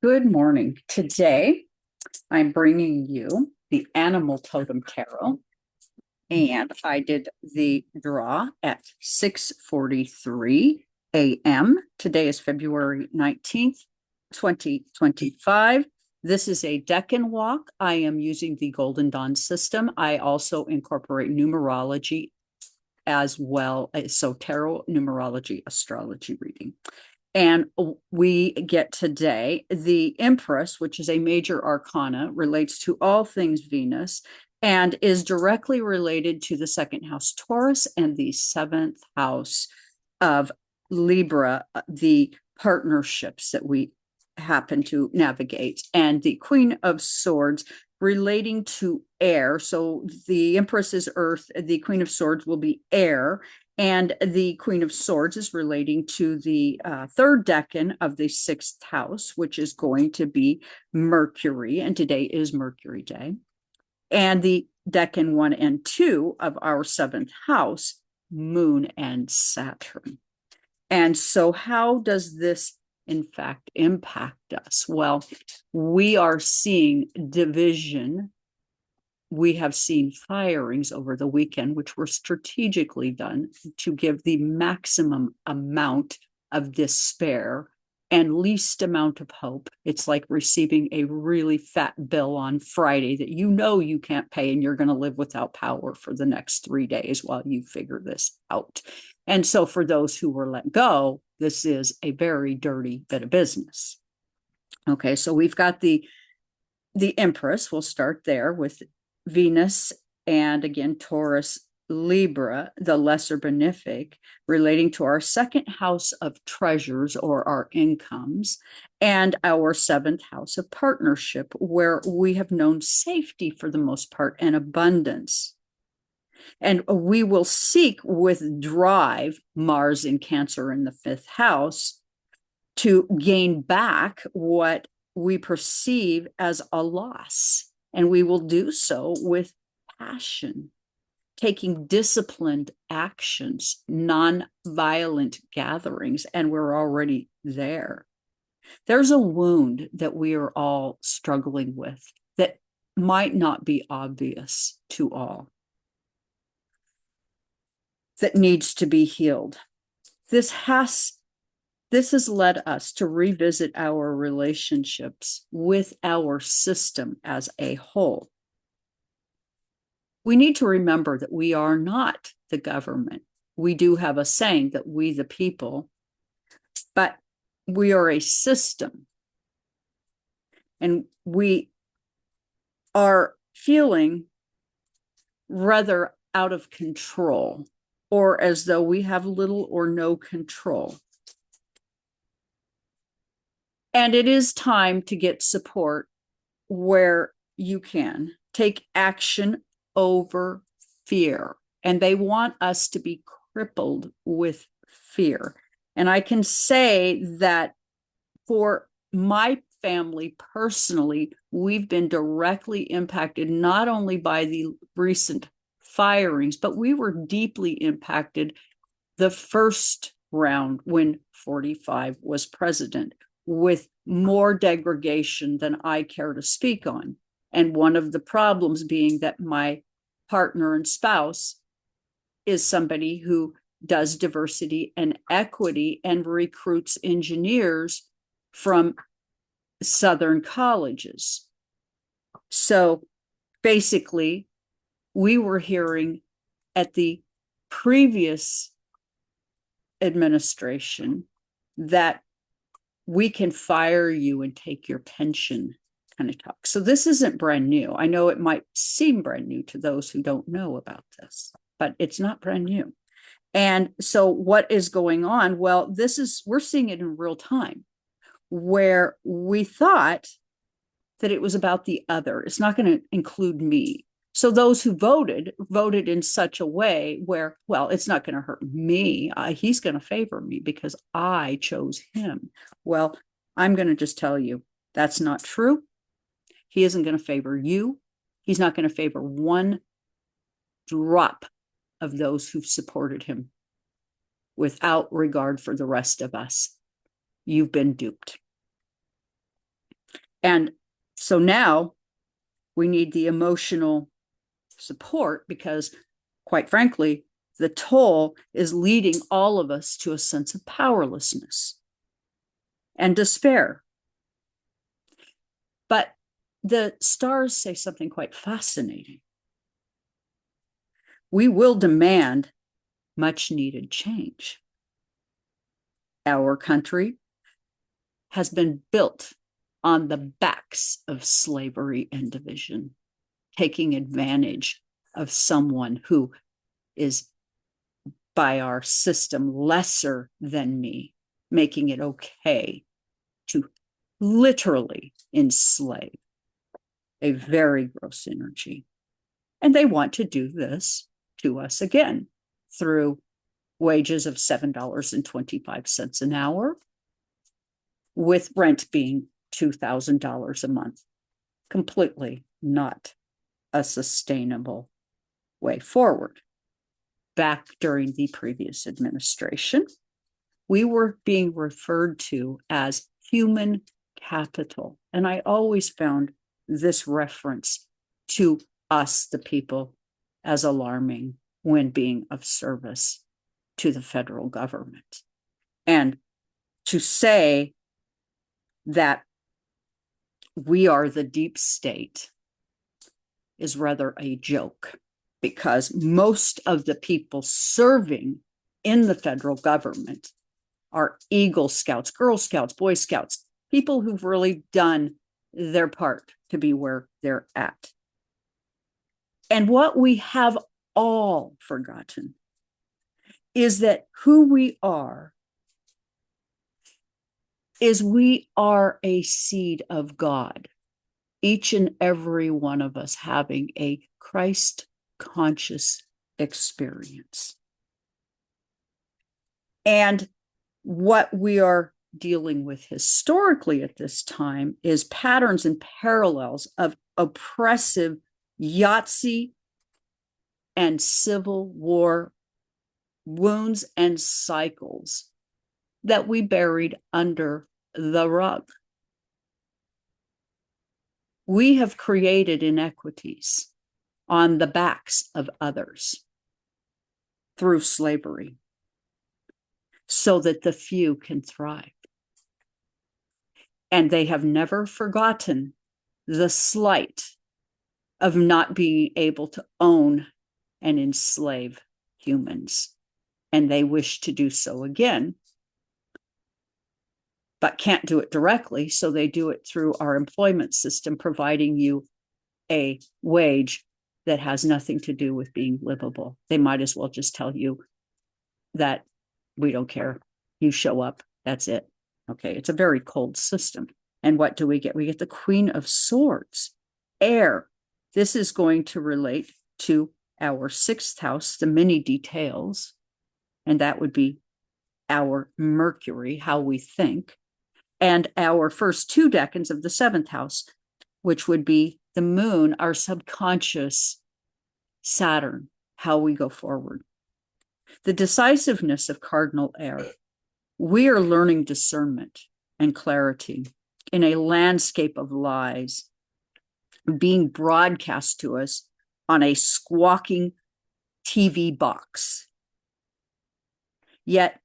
Good morning. Today, I'm bringing you the Animal Totem Tarot, and I did the draw at 6:43 a.m. Today is February 19th, 2025. This is a Decan walk. I am using the Golden Dawn system. I also incorporate numerology as well, so tarot, numerology, astrology reading. And we get today the Empress, which is a major arcana, relates to all things Venus and is directly related to the second house Taurus and the seventh house of Libra, the partnerships that we happen to navigate. And the Queen of Swords relating to air. So the Empress is Earth, the Queen of Swords will be air. And the Queen of Swords is relating to the third decan of the sixth house, which is going to be Mercury. And today is Mercury Day. And the decan 1 and 2 of our seventh house, Moon and Saturn. And so how does this, in fact, impact us? Well, we are seeing division. We have seen firings over the weekend, which were strategically done to give the maximum amount of despair and least amount of hope. It's like receiving a really fat bill on Friday that you know you can't pay and you're going to live without power for the next 3 days while you figure this out. And so for those who were let go, this is a very dirty bit of business. Okay, so we've got the Empress. We'll start there with Venus and again Taurus, Libra, the lesser benefic, relating to our second house of treasures or our incomes, and our seventh house of partnership, where we have known safety for the most part and abundance. And we will seek with drive, Mars in Cancer in the fifth house, to gain back what we perceive as a loss. And we will do so with passion, taking disciplined actions, non-violent gatherings, and we're already there. There's a wound that we are all struggling with that might not be obvious to all, that needs to be healed. This has led us to revisit our relationships with our system as a whole. We need to remember that we are not the government. We do have a saying that we the people, but we are a system. And we are feeling rather out of control, or as though we have little or no control. And it is time to get support where you can. Take action over fear. And they want us to be crippled with fear. And I can say that for my family personally, we've been directly impacted not only by the recent firings, but we were deeply impacted the first round when 45 was president, with more degradation than I care to speak on. And one of the problems being that my partner and spouse is somebody who does diversity and equity and recruits engineers from Southern colleges. So basically, we were hearing at the previous administration that we can fire you and take your pension kind of talk. So this isn't brand new. I know it might seem brand new to those who don't know about this, but it's not brand new. And so what is going on? Well, we're seeing it in real time, where we thought that it was about the other. It's not going to include me. So those who voted in such a way where, well, it's not going to hurt me. He's going to favor me because I chose him. Well, I'm going to just tell you that's not true. He isn't going to favor you. He's not going to favor one drop of those who've supported him without regard for the rest of us. You've been duped. And so now we need the emotional support because, quite frankly, the toll is leading all of us to a sense of powerlessness and despair. But the stars say something quite fascinating. We will demand much needed change. Our country has been built on the backs of slavery and division, taking advantage of someone who is, by our system, lesser than me, making it okay to literally enslave a very gross energy. And they want to do this to us again through wages of $7.25 an hour, with rent being $2,000 a month. Completely not a sustainable way forward. Back during the previous administration, we were being referred to as human capital. And I always found this reference to us, the people, as alarming when being of service to the federal government. And to say that we are the deep state is rather a joke, because most of the people serving in the federal government are Eagle Scouts, Girl Scouts, Boy Scouts, people who've really done their part to be where they're at. And what we have all forgotten is that who we are is we are a seed of God, each and every one of us having a Christ conscious experience. And what we are dealing with historically at this time is patterns and parallels of oppressive Yahtzee and Civil War wounds and cycles that we buried under the rug. We have created inequities on the backs of others through slavery so that the few can thrive. And they have never forgotten the slight of not being able to own and enslave humans. And they wish to do so again, but can't do it directly. So they do it through our employment system, providing you a wage that has nothing to do with being livable. They might as well just tell you that we don't care. You show up, that's it. Okay, it's a very cold system. And what do we get? We get the Queen of Swords, air. This is going to relate to our sixth house, the many details, and that would be our Mercury, how we think, and our first two decans of the seventh house, which would be the moon, our subconscious, Saturn, how we go forward. The decisiveness of cardinal air. We are learning discernment and clarity in a landscape of lies being broadcast to us on a squawking TV box. Yet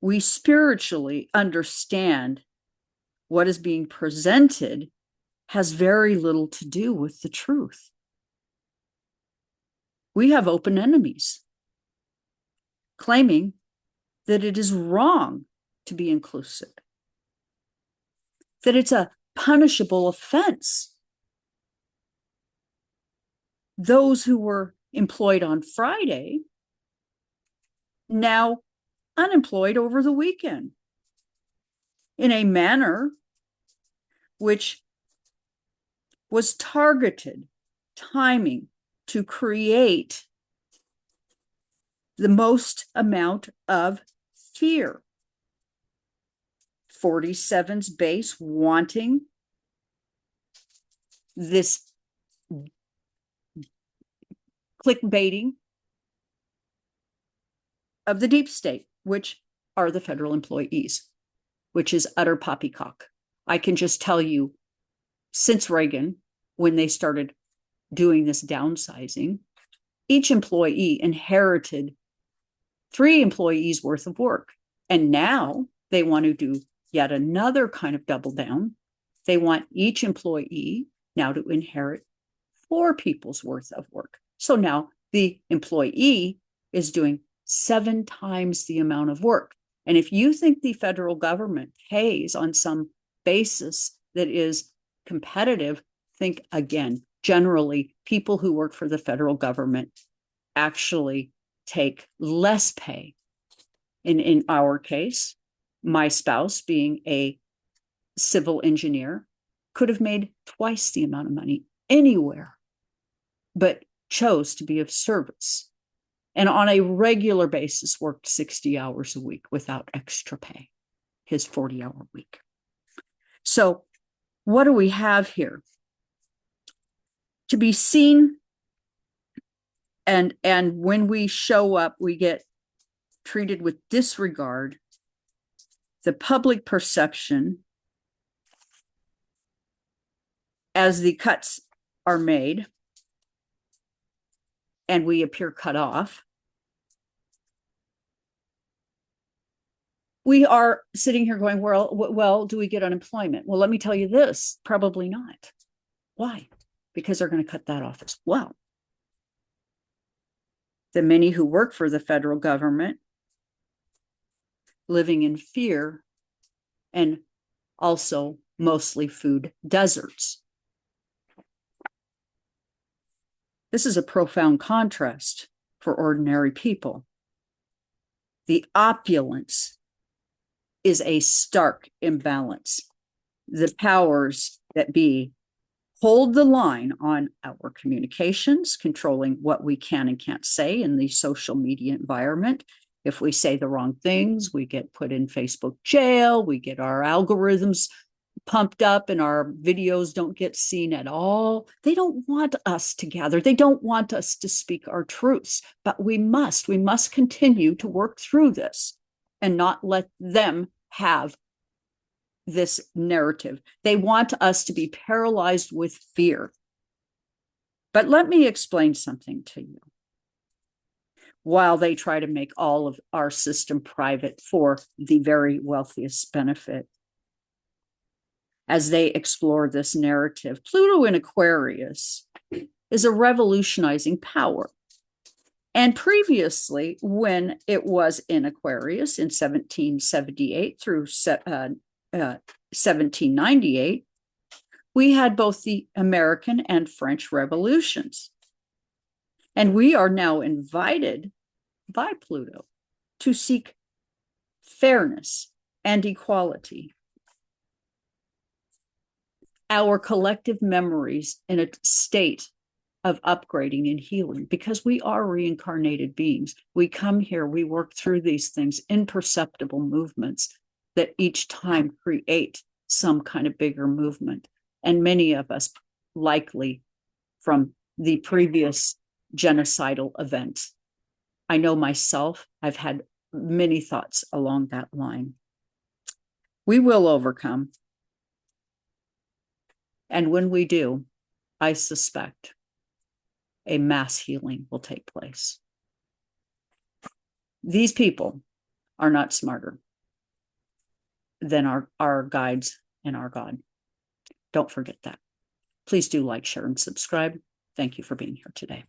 we spiritually understand what is being presented has very little to do with the truth. We have open enemies claiming that it is wrong to be inclusive, that it's a punishable offense. Those who were employed on Friday now unemployed over the weekend in a manner which was targeted timing to create the most amount of fear. 47's base wanting this clickbaiting of the deep state, which are the federal employees, which is utter poppycock. I can just tell you since Reagan, when they started doing this downsizing, each employee inherited 3 employees worth of work. And now they want to do yet another kind of double down. They want each employee now to inherit 4 people's worth of work. So now the employee is doing 7 times the amount of work. And if you think the federal government pays on some basis that is competitive, think again. Generally, people who work for the federal government actually take less pay. In our case, my spouse, being a civil engineer, could have made twice the amount of money anywhere, but chose to be of service. And on a regular basis, worked 60 hours a week without extra pay, his 40-hour week. So what do we have here? To be seen, and when we show up, we get treated with disregard. The public perception as the cuts are made and we appear cut off. We are sitting here going, well, do we get unemployment? Well, let me tell you this, probably not. Why? Because they're going to cut that off as well. The many who work for the federal government living in fear and also mostly food deserts. This is a profound contrast for ordinary people. The opulence is a stark imbalance. The powers that be hold the line on our communications, controlling what we can and can't say in the social media environment. If we say the wrong things, we get put in Facebook jail, we get our algorithms pumped up and our videos don't get seen at all. They don't want us to gather. They don't want us to speak our truths, but we must continue to work through this and not let them have this narrative. They want us to be paralyzed with fear. But let me explain something to you. While they try to make all of our system private for the very wealthiest benefit, as they explore this narrative, Pluto in Aquarius is a revolutionizing power. And previously, when it was in Aquarius in 1778 through 1798, we had both the American and French revolutions. And we are now invited by Pluto to seek fairness and equality. Our collective memories in a state of upgrading and healing, because we are reincarnated beings. We come here, we work through these things, imperceptible movements that each time create some kind of bigger movement. And many of us, likely from the previous genocidal event. I know myself, I've had many thoughts along that line. We will overcome. And when we do, I suspect a mass healing will take place. These people are not smarter than our guides and our God. Don't forget that. Please do like, share, and subscribe. Thank you for being here today.